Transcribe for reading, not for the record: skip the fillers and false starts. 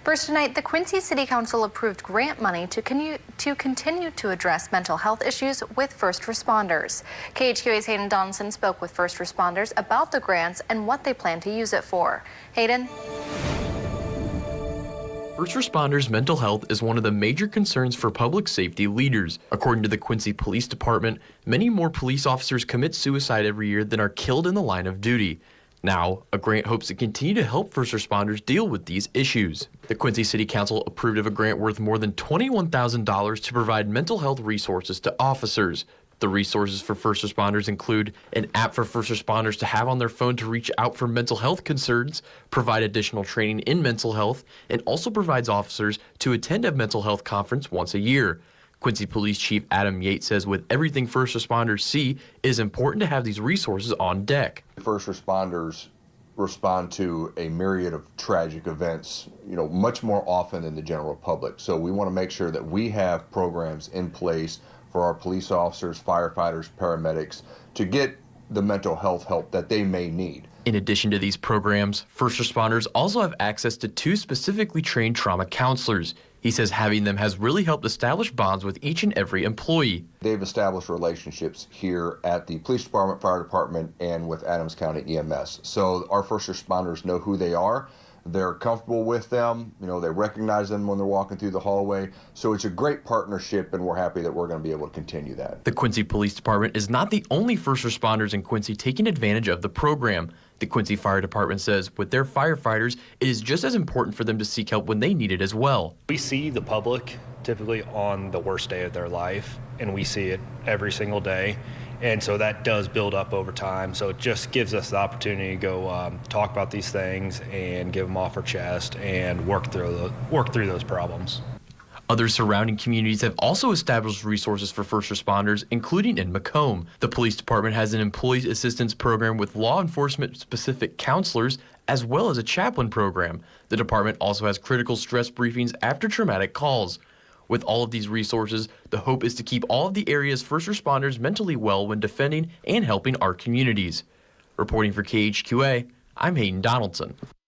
First tonight, the Quincy City Council approved grant money to continue to address mental health issues with first responders. KHQA's Hayden Donaldson spoke with first responders about the grants and what they plan to use it for. Hayden? First responders' mental health is one of the major concerns for public safety leaders. According to the Quincy Police Department, many more police officers commit suicide every year than are killed in the line of duty. Now, a grant hopes to continue to help first responders deal with these issues. The Quincy City Council approved of a grant worth more than $21,000 to provide mental health resources to officers. The resources for first responders include an app for first responders to have on their phone to reach out for mental health concerns, provide additional training in mental health, and also provides officers to attend a mental health conference once a year. Quincy Police Chief Adam Yates says with everything first responders see, it is important to have these resources on deck. First responders respond to a myriad of tragic events, much more often than the general public. So we want to make sure that we have programs in place for our police officers, firefighters, paramedics to get the mental health help that they may need. In addition to these programs, first responders also have access to 2 specifically trained trauma counselors. He says having them has really helped establish bonds with each and every employee. They've established relationships here at the police department, fire department, and with Adams County EMS. So our first responders know who they are. They're comfortable with them. They recognize them when they're walking through the hallway. So it's a great partnership, and we're happy that we're going to be able to continue that. The Quincy Police Department is not the only first responders in Quincy taking advantage of the program. The Quincy Fire Department says with their firefighters, it is just as important for them to seek help when they need it as well. We see the public typically on the worst day of their life, and we see it every single day. And so that does build up over time. So it just gives us the opportunity to go talk about these things and give them off our chest and work through those problems. Other surrounding communities have also established resources for first responders, including in Macomb. The police department has an employee assistance program with law enforcement specific counselors, as well as a chaplain program. The department also has critical stress briefings after traumatic calls. With all of these resources, the hope is to keep all of the area's first responders mentally well when defending and helping our communities. Reporting for KHQA, I'm Hayden Donaldson.